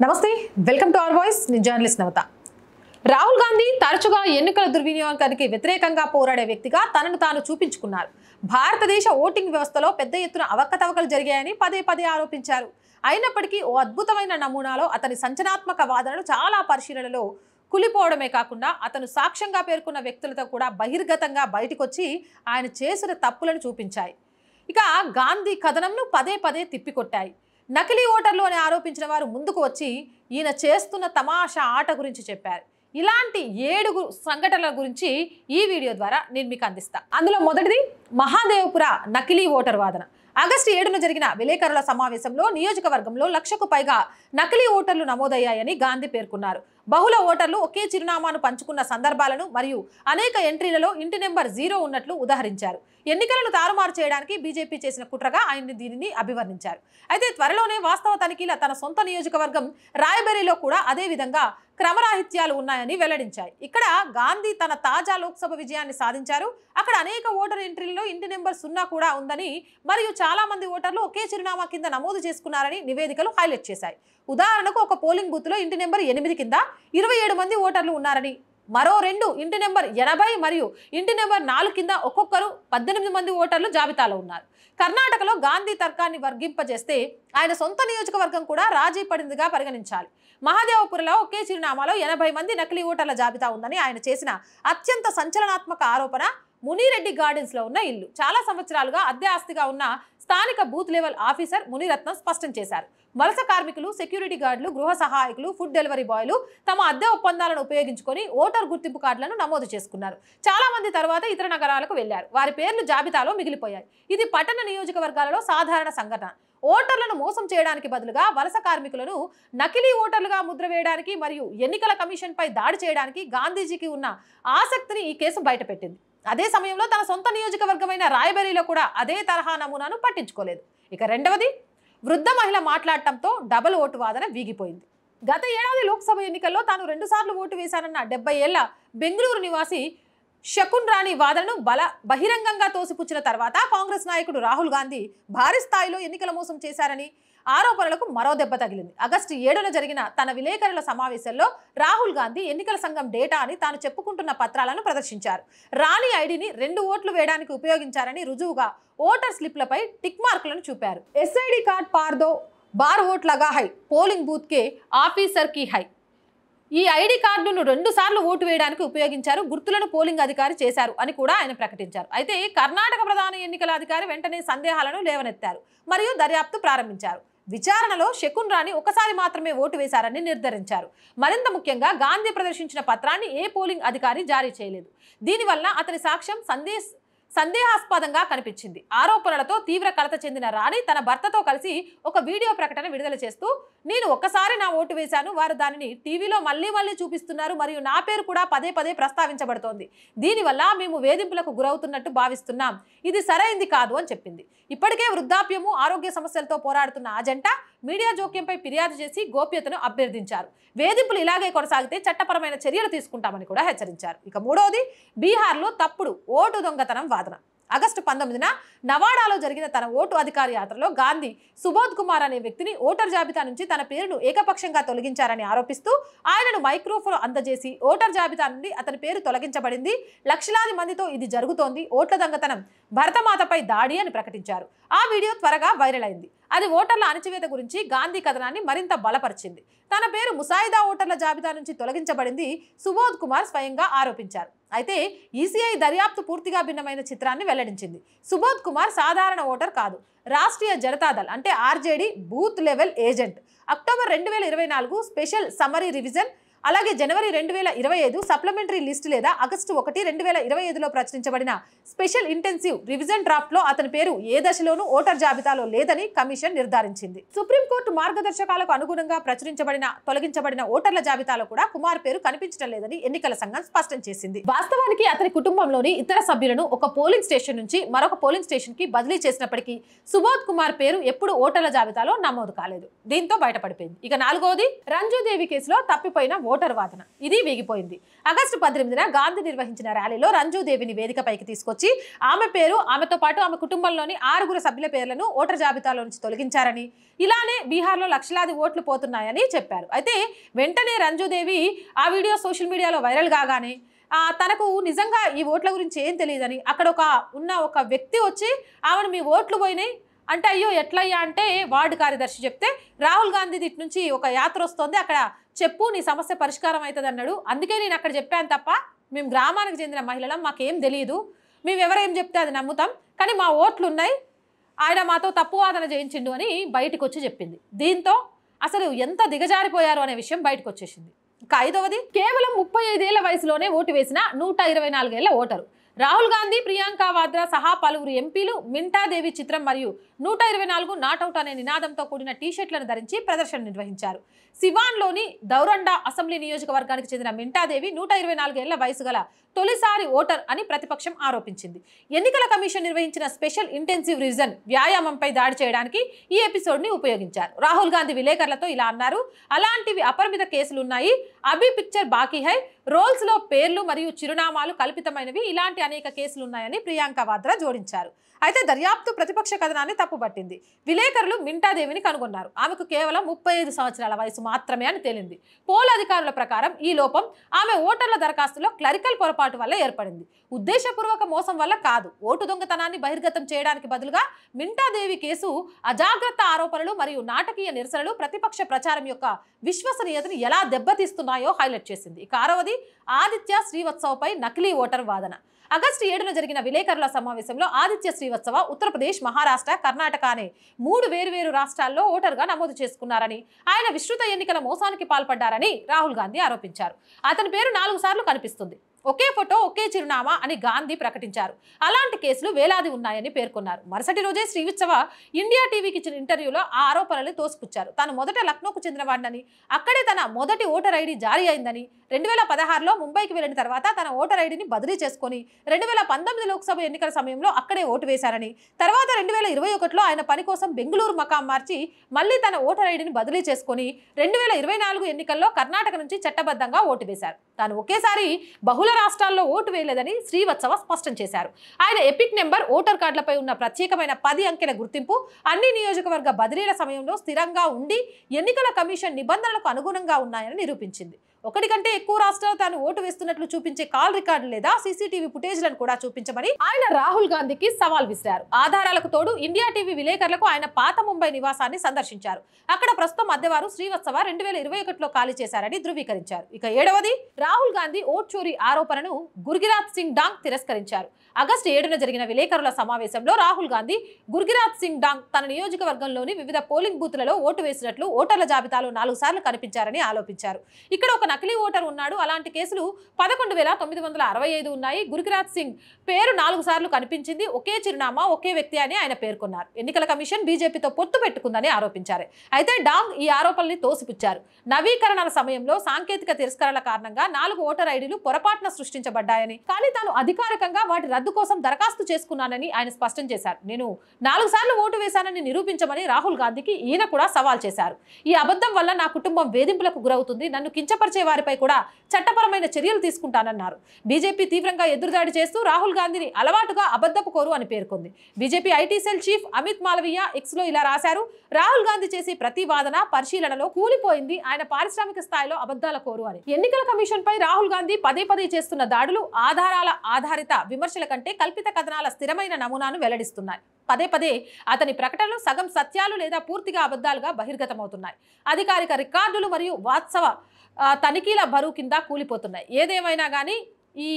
నమస్తే welcome to our voice నేను journalist నవత రాహుల్ గాంధీ తరచుగా ఎన్నికల దుర్వినియోగానికి వ్యతిరేకంగా పోరాడే వ్యక్తిగా తనను తాను చూపించుకున్నారు. భారతదేశ ఓటింగ్ వ్యవస్థలో పెద్ద ఎత్తున అవకతవకలు జరిగాయని పదే పదే ఆరోపించారు. అయినప్పటికీ ఓ అద్భుతమైన నమూనాలో అతని సంచలనాత్మక వాదనలు చాలా పరిశీలనలో కులిపోవడమే కాకుండా అతను సాక్ష్యంగా పేర్కొన్న వ్యక్తులతో కూడా బహిర్గతంగా బయటకొచ్చి ఆయన చేసిన తప్పులను చూపించాయి. ఇక గాంధీ కథనంను పదే పదే తిప్పికొట్టాయి. నకిలీ ఓటర్లు అని ఆరోపించిన వారు ముందుకు వచ్చి ఈయన చేస్తున్న తమాషా ఆట గురించి చెప్పారు. ఇలాంటి 7 సంఘటనల గురించి ఈ వీడియో ద్వారా నేను మీకు అందిస్తా. అందులో మొదటిది మహాదేవపుర నకిలీ ఓటర్ వాదన. ఆగస్టు 7న జరిగిన విలేకరుల సమావేశంలో నియోజకవర్గంలో 1,00,000కు పైగా నకిలీ ఓటర్లు నమోదయ్యాయని గాంధీ పేర్కొన్నారు. బహుళ ఓటర్లు ఒకే చిరునామాను పంచుకున్న సందర్భాలను మరియు అనేక ఎంట్రీలలో ఇంటి నెంబర్ 0 ఉన్నట్లు ఉదాహరించారు. ఎన్నికలను తారుమారు చేయడానికి బీజేపీ చేసిన కుట్రగా ఆయన దీనిని అభివర్ణించారు. అయితే త్వరలోనే వాస్తవ తనిఖీల తన సొంత నియోజకవర్గం రాయ్బరేలీలో కూడా అదే విధంగా క్రమరాహిత్యాలు ఉన్నాయని వెల్లడించాయి. ఇక్కడ గాంధీ తన తాజా లోక్సభ విజయాన్ని సాధించారు. అక్కడ అనేక ఓటర్ ఎంట్రీలలో ఇంటి నెంబర్ 0 కూడా ఉందని మరియు చాలా మంది ఓటర్లు ఒకే చిరునామా కింద నమోదు చేసుకున్నారని నివేదికలు హైలైట్ చేశాయి. ఉదాహరణకు ఒక పోలింగ్ బూత్లో ఇంటి నెంబర్ 8 కింద 27 మంది ఓటర్లు ఉన్నారని, మరో 2 ఇంటి నెంబర్ 80 మరియు ఇంటి నెంబర్ 4 కింద ఒక్కొక్కరు 18 మంది ఓటర్లు జాబితాలో ఉన్నారు. కర్ణాటకలో గాంధీ తర్కాన్ని వర్గింపజేస్తే ఆయన సొంత నియోజకవర్గం కూడా రాజీ పడిందిగా పరిగణించాలి. మహాదేవపురలో ఒకే చిరునామాలో 80 మంది నకిలీ ఓటర్ల జాబితా ఉందని ఆయన చేసిన అత్యంత సంచలనాత్మక ఆరోపణ మునిరెడ్డి గార్డెన్స్ లో ఉన్న ఇల్లు. చాలా సంవత్సరాలుగా అద్దె ఆస్తిగా ఉన్న స్థానిక బూత్ లెవెల్ ఆఫీసర్ మునిరత్నం స్పష్టం చేశారు. వలస కార్మికులు, సెక్యూరిటీ గార్డులు, గృహ సహాయకులు, ఫుడ్ డెలివరీ బాయ్లు తమ అద్దె ఒప్పందాలను ఉపయోగించుకొని ఓటర్ గుర్తింపు కార్డులను నమోదు చేసుకున్నారు. చాలా మంది తర్వాత ఇతర నగరాలకు వెళ్లారు. వారి పేర్లు జాబితాలో మిగిలిపోయాయి. ఇది పట్టణ నియోజకవర్గాలలో సాధారణ సంఘటన. ఓటర్లను మోసం చేయడానికి బదులుగా వలస కార్మికులను నకిలీ ఓటర్లుగా ముద్ర వేయడానికి మరియు ఎన్నికల కమిషన్ పై దాడి చేయడానికి గాంధీజీకి ఉన్న ఆసక్తిని ఈ కేసు బయటపెట్టింది. అదే సమయంలో తన సొంత నియోజకవర్గమైన రాయ్బరేలీలో కూడా అదే తరహా నమూనాను పట్టించుకోలేదు. ఇక రెండవది, వృద్ధ మహిళ మాట్లాడటంతో డబుల్ ఓటు వాదన వీగిపోయింది. గత ఏడాది లోక్సభ ఎన్నికల్లో తాను 2 సార్లు ఓటు వేశానన్న 70 ఏళ్ల బెంగళూరు నివాసి శకున్ రాణి వాదనను బహిరంగంగా తోసిపుచ్చిన తర్వాత కాంగ్రెస్ నాయకుడు రాహుల్ గాంధీ భారీ స్థాయిలో ఎన్నికల మోసం చేశారని ఆరోపణలకు మరో దెబ్బ తగిలింది. ఆగస్టు 7న జరిగిన తన విలేకరుల సమావేశంలో రాహుల్ గాంధీ ఎన్నికల సంఘం డేటా అని తాను చెప్పుకుంటున్న పత్రాలను ప్రదర్శించారు. రాణి ఐడిని 2 ఓట్లు వేయడానికి ఉపయోగించారని రుజువుగా ఓటర్ స్లిప్లపై టిక్ మార్కులను చూపారు. ఎస్ఐడి కార్డ్ పార్దో బార్ ఓట్ లగా హై, పోలింగ్ బూత్ కే ఆఫీసర్ కి హై. ఈ ఐడి కార్డును 2 సార్లు ఓటు వేయడానికి ఉపయోగించారు, గుర్తులను పోలింగ్ అధికారి చేశారు అని కూడా ఆయన ప్రకటించారు. అయితే కర్ణాటక ప్రధాన ఎన్నికల అధికారి వెంటనే సందేహాలను లేవనెత్తారు మరియు దర్యాప్తు ప్రారంభించారు. విచారణలో శకున్ రాణి ఒకసారి మాత్రమే ఓటు వేశారని నిర్ధారించారు. మరింత ముఖ్యంగా గాంధీ ప్రదర్శించిన పత్రాన్ని ఏ పోలింగ్ అధికారి జారీ చేయలేదు. దీనివల్ల అతని సాక్ష్యం సందేహాస్పదంగా కనిపించింది. ఆరోపణలతో తీవ్ర కలత చెందిన రాణి తన భర్తతో కలిసి ఒక వీడియో ప్రకటన విడుదల చేస్తూ, నేను ఒక్కసారి నా ఓటు వేశాను, వారు దానిని టీవీలో మళ్లీ చూపిస్తున్నారు మరియు నా పేరు కూడా పదే పదే ప్రస్తావించబడుతోంది. దీనివల్ల మేము వేధింపులకు గురవుతున్నట్టు భావిస్తున్నాం, ఇది సరైంది కాదు అని చెప్పింది. ఇప్పటికే వృద్ధాప్యము, ఆరోగ్య సమస్యలతో పోరాడుతున్న ఆ జంట మీడియా జోక్యంపై ఫిర్యాదు చేసి గోప్యతను అభ్యర్థించారు. వేధింపులు ఇలాగే కొనసాగితే చట్టపరమైన చర్యలు తీసుకుంటామని కూడా హెచ్చరించారు. ఇక మూడవది, బీహార్లో తప్పుడు ఓటు దొంగతనం వాదన. ఆగస్టు 19న నవాడాలో జరిగిన తన ఓటు అధికార యాత్రలో గాంధీ సుబోధ్ కుమార్ అనే వ్యక్తిని ఓటర్ జాబితా నుంచి తన పేరును ఏకపక్షంగా తొలగించారని ఆరోపిస్తూ ఆయనను మైక్రోఫోన్ అందజేసి ఓటర్ జాబితా నుండి అతని పేరు తొలగించబడింది, లక్షలాది మందితో ఇది జరుగుతోంది, ఓట్ల దొంగతనం, భరతమాతపై దాడి అని ప్రకటించారు. ఆ వీడియో త్వరగా వైరల్ అయింది. అది ఓటర్ల అణచివేత గురించి గాంధీ కథనాన్ని మరింత బలపరిచింది. తన పేరు ముసాయిదా ఓటర్ల జాబితా నుంచి తొలగించబడింది సుబోధ్ కుమార్ స్వయంగా ఆరోపించారు. అయితే ఈసీఐ దర్యాప్తు పూర్తిగా భిన్నమైన చిత్రాన్ని వెల్లడించింది. సుబోధ్ కుమార్ సాధారణ ఓటర్ కాదు, రాష్ట్రీయ జనతాదళ్ అంటే RJD booth level agent. October 2024 special summary revision, అలాగే జనవరి 2025 సప్లిమెంటరీ లిస్ట్ లేదా ఆగస్టు 1, 2025లో ప్రచురించబడిన స్పెషల్ ఇంటెన్సివ్ రివిజన్ డ్రాఫ్ట్ లో అతని పేరు ఏ దశలోనూ ఓటర్ జాబితాలో లేదని కమిషన్ నిర్ధారించింది. సుప్రీంకోర్టు మార్గదర్శకాలకు అనుగుణంగా తొలగించబడిన ఓటర్ల జాబితాలో కూడా కుమార్ పేరు కనిపించడం లేదని ఎన్నికల సంఘం స్పష్టం చేసింది. వాస్తవానికి అతని కుటుంబంలోని ఇతర సభ్యులను ఒక పోలింగ్ స్టేషన్ నుంచి మరొక పోలింగ్ స్టేషన్ కి బదిలీ చేసినప్పటికీ సుబోధ్ కుమార్ పేరు ఎప్పుడు ఓటర్ల జాబితాలో నమోదు కాలేదు. దీంతో బయటపడిపోయింది. ఇక నాలుగోది, రంజుదేవి కేసులో తప్పిపోయిన ఓటర్ వాదన ఇది వీగిపోయింది. ఆగస్టు 18న గాంధీ నిర్వహించిన ర్యాలీలో రంజూదేవిని వేదికపైకి తీసుకొచ్చి ఆమె పేరు, ఆమెతో పాటు ఆమె కుటుంబంలోని 6 సభ్యుల పేర్లను ఓటర్ జాబితాలో నుంచి తొలగించారని, ఇలానే బీహార్లో లక్షలాది ఓట్లు పోతున్నాయని చెప్పారు. అయితే వెంటనే రంజూదేవి ఆ వీడియో సోషల్ మీడియాలో వైరల్ కాగానే తనకు నిజంగా ఈ ఓట్ల గురించి ఏం తెలియదని అక్కడ ఒక వ్యక్తి వచ్చి ఆమెను మీ ఓట్లు పోయినాయి అంటే, అయ్యో ఎట్లయ్యా అంటే వార్డు కార్యదర్శి చెప్తే రాహుల్ గాంధీ ఇటు నుంచి ఒక యాత్ర వస్తుంది, అక్కడ చెప్పు నీ సమస్య పరిష్కారం అవుతుంది అన్నాడు. అందుకే నేను అక్కడ చెప్పాను తప్ప మేము గ్రామానికి చెందిన మహిళలం, మాకేం తెలియదు, మేము ఎవరేం చెప్తే అది నమ్ముతాం, కానీ మా ఓట్లు ఉన్నాయి, ఆయన మాతో తప్పు వాదన చేయించిండు అని బయటకు వచ్చి చెప్పింది. దీంతో అసలు ఎంత దిగజారిపోయారు అనే విషయం బయటకు వచ్చేసింది. ఇక 5వది, కేవలం 35 ఏళ్ల వయసులోనే ఓటు వేసిన 124 ఏళ్ల ఓటరు రాహుల్ గాంధీ, ప్రియాంక వాద్రా సహా పలువురు ఎంపీలు మింటాదేవి చిత్రం మరియు 124 నాట్అవుట్ అనే నినాదంతో కూడిన టీషర్ట్లను ధరించి ప్రదర్శన నిర్వహించారు. సివాన్లోని దౌరండా అసెంబ్లీ నియోజకవర్గానికి చెందిన మింటాదేవి 124 ఏళ్ల వయసు గల తొలిసారి ఓటర్ అని ప్రతిపక్షం ఆరోపించింది. ఎన్నికల కమిషన్ నిర్వహించిన స్పెషల్ ఇంటెన్సివ్ రివిజన్ వ్యాయామంపై దాడి చేయడానికి ఈ ఎపిసోడ్ని ఉపయోగించారు. రాహుల్ గాంధీ విలేకరులతో ఇలా అన్నారు, అలాంటివి అపరిమిత కేసులున్నాయి, అభి పిక్చర్ బాకీ హై, రోల్స్లో పేర్లు మరియు చిరునామాలు కల్పితమైనవి, ఇలాంటి అనేక కేసులున్నాయని ప్రియాంక వాద్రా జోడించారు. అయితే దర్యాప్తు ప్రతిపక్ష కథనాన్ని తప్పుపట్టింది. విలేకరులు మింటాదేవిని కనుగొన్నారు, ఆమెకు కేవలం 35 సంవత్సరాల వయసు మాత్రమే అని తేలింది. పోల్ అధికారుల ప్రకారం ఈ లోపం ఆమె ఓటర్ల దరఖాస్తులో క్లరికల్ పొరపాటు వల్ల ఏర్పడింది, ఉద్దేశపూర్వక మోసం వల్ల కాదు. ఓటు దొంగతనాన్ని బహిర్గతం చేయడానికి బదులుగా మింటాదేవి కేసు అజాగ్రత్త ఆరోపణలు మరియు నాటకీయ నిరసనలు ప్రతిపక్ష ప్రచారం యొక్క విశ్వసనీయతను ఎలా దెబ్బతీస్తున్నాయో హైలైట్ చేసింది. 6వది, ఆదిత్య శ్రీవత్సవపై నకిలీ ఓటర్ వాదన. ఆగస్టు 7న జరిగిన విలేకరుల సమావేశంలో ఆదిత్య శ్రీవత్సవ ఉత్తరప్రదేశ్, మహారాష్ట్ర, కర్ణాటక అనే 3 వేర్వేరు రాష్ట్రాల్లో ఓటర్గా నమోదు చేసుకున్నారని, ఆయన విస్తృత ఎన్నికల మోసానికి పాల్పడ్డారని రాహుల్ గాంధీ ఆరోపించారు. అతని పేరు 4 సార్లు కనిపిస్తుంది, ఒకే ఫోటో ఒకే చిరునామా అని గాంధీ ప్రకటించారు. అలాంటి కేసులు వేలాది ఉన్నాయని పేర్కొన్నారు. మరుసటి రోజే శ్రీవత్సవ ఇండియా టీవీకి ఇచ్చిన ఇంటర్వ్యూలో ఆ ఆరోపణలు తోసిపుచ్చారు. తాను మొదట లక్నోకు చెందినవాడినని, అక్కడే తన మొదటి ఓటర్ ఐడి జారీ అయిందని, 2016లో ముంబైకి వెళ్లిన తర్వాత తన ఓటర్ ఐడిని బదిలీ చేసుకుని 2019 లోక్సభ ఎన్నికల సమయంలో అక్కడే ఓటు వేశారని, తర్వాత 2021లో ఆయన పని కోసం బెంగళూరు మకాం మార్చి మళ్లీ తన ఓటర్ ఐడిని బదిలీ చేసుకుని 2024 ఎన్నికల్లో కర్ణాటక నుంచి చట్టబద్ధంగా ఓటు వేశారు. తాను ఒకేసారి బహుళ రాష్ట్రాల్లో ఓటు వేయలేదని శ్రీవత్సవ స్పష్టం చేశారు. ఆయన ఎపిక్ నెంబర్, ఓటర్ కార్డులపై ఉన్న ప్రత్యేకమైన 10 అంకెల గుర్తింపు అన్ని నియోజకవర్గ బదిలీల సమయంలో స్థిరంగా ఉండి ఎన్నికల కమిషన్ నిబంధనలకు అనుగుణంగా ఉన్నాయని నిరూపించింది. ఒకటి కంటే ఎక్కువ రాష్ట్రాలు తాను ఓటు వేస్తున్నట్లు చూపించే కాల్ రికార్డు లేదా సీసీటీవీ ఫుటేజ్లను కూడా చూపించమని ఆయన రాహుల్ గాంధీకి సవాల్ విసిరారు. ఆధారాలకు తోడు ఇండియా టీవీ విలేకరులకు ఆయన పాత ముంబై నివాసాన్ని సందర్శించారు. అక్కడ ప్రస్తుతం మధ్యవారు శ్రీవత్సవ 2021లో ఖాళీ చేశారని ధృవీకరించారు. ఇక 7వది, రాహుల్ గాంధీ ఓట్ చోరీ ఆరోపణను గుర్గిరాత్ సింగ్ డాంగ్ తిరస్కరించారు. ఆగస్టు 7న జరిగిన విలేకరుల సమావేశంలో రాహుల్ గాంధీ గుర్గిరాత్ సింగ్ డాంగ్ తన నియోజకవర్గంలోని వివిధ పోలింగ్ బూత్లలో ఓటు వేసినట్లు ఓటర్ల జాబితాలో 4 సార్లు కనిపించారని ఆరోపించారు. ఇక్కడ ఒక నకిలీ ఓటర్ ఉన్నాడు, అలాంటి కేసులు 11,965 ఉన్నాయి. గుర్గిరాత్ సింగ్ పేరు 4 సార్లు కనిపించింది, ఒకే చిరునామా ఒకే వ్యక్తి అని ఆయన పేర్కొన్నారు. ఎన్నికల కమిషన్ బీజేపీతో పొత్తు పెట్టుకుందని ఆరోపించారు. అయితే డాంగ్ ఈ ఆరోపణల్ని తోసిపుచ్చారు. నవీకరణల సమయంలో సాంకేతిక తిరస్కరణల కారణంగా 4 ఓటర్ ఐడీలు పొరపాటున సృష్టించబడ్డాయని, కానీ తాను అధికారికంగా వాటి రద్దు కోసం దరఖాస్తు చేసుకున్నానని ఆయన స్పష్టం చేశారు. నేను 4 సార్లు ఓటు వేశానని నిరూపించమని రాహుల్ గాంధీకి ఈయన కూడా సవాల్ చేశారు. ఈ అబద్ధం వల్ల నా కుటుంబం వేధింపులకు గురవుతుంది, నన్ను కించపరిచే వారిపై కూడా చట్టపరమైన చర్యలు తీసుకుంటానన్నారు. బీజేపీ తీవ్రంగా ఎదురుదాడి చేస్తూ రాహుల్ గాంధీని అలవాటుగా అబద్ధపు కోరు అని పేర్కొంది. BJP IT cell chief Amit Malviya ఎక్స్లో ఇలా రాశారు, రాహుల్ గాంధీ చేసే ప్రతి వాదన పరిశీలనలో కూలిపోయింది, ఆయన పారిశ్రామిక స్థాయిలో అబద్ధాల కోరు అని. ఎన్నికల కమిషన్ పై రాహుల్ గాంధీ పదే చేస్తున్న దాడులు ఆధారాల ఆధారిత విమర్శల కంటే కల్పిత కథనాల స్థిరమైన నమూనాను వెల్లడిస్తున్నాయి. పదే అతని ప్రకటనలు సగం సత్యాలు లేదా పూర్తిగా అబద్ధాలుగా బహిర్గతమవుతున్నాయి. అధికారిక రికార్డులు మరియు వాస్తవ తనిఖీల బరువు కింద కూలిపోతున్నాయి. ఏదేమైనా కానీ ఈ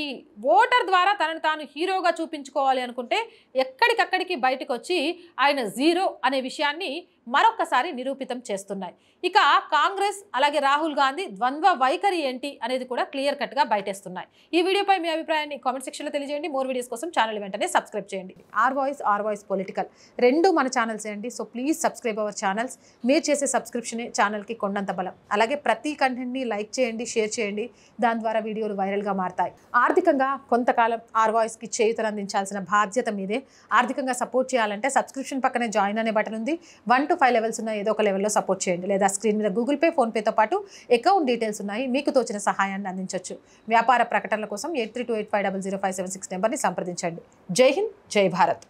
ఓటర్ ద్వారా తనను తాను హీరోగా చూపించుకోవాలి అనుకుంటే ఎక్కడికక్కడికి బయటకు వచ్చి ఆయన జీరో అనే విషయాన్ని మరొకసారి నిరూపితం చేస్తున్నాయి. ఇక కాంగ్రెస్ అలాగే రాహుల్ గాంధీ ద్వంద్వ వైఖరి ఏంటి అనేది కూడా క్లియర్ కట్గా బయటేస్తున్నాయి. ఈ వీడియోపై మీ అభిప్రాయాన్ని కామెంట్ సెక్షన్లో తెలియజేయండి. మోర్ వీడియోస్ కోసం ఛానల్ వెంటనే సబ్స్క్రైబ్ చేయండి. ఆర్ వాయిస్ పొలిటికల్ రెండు మన ఛానల్స్ అండి. So please subscribe our channels. మీరు చేసే సబ్స్క్రిప్షనే ఛానల్కి కొండంత బలం. అలాగే ప్రతి కంటెంట్ని లైక్ చేయండి, షేర్ చేయండి. దాని ద్వారా వీడియోలు వైరల్గా మారుతాయి. ఆర్థికంగా కొంతకాలం ఆర్ వాయిస్కి చేయూతను అందించాల్సిన బాధ్యత మీదే. ఆర్థికంగా సపోర్ట్ చేయాలంటే సబ్స్క్రిప్షన్ పక్కనే జాయిన్ అనే బటన్ ఉంది. 1 to 5 లెవెల్స్ ఉన్నాయి. ఏదో ఒక లెవెల్లో సపోర్ట్ చేయండి. లేదా స్క్రీన్ మీద గూగుల్ పే, ఫోన్పేతో పాటు అకౌంట్ డీటెయిల్స్ ఉన్నాయి. మీకు తోచిన సహాయాన్ని అందించవచ్చు. వ్యాపార ప్రకటనల కోసం 8328500576 నెంబర్ని సంప్రదించండి. జై హింద్, జై భారత్.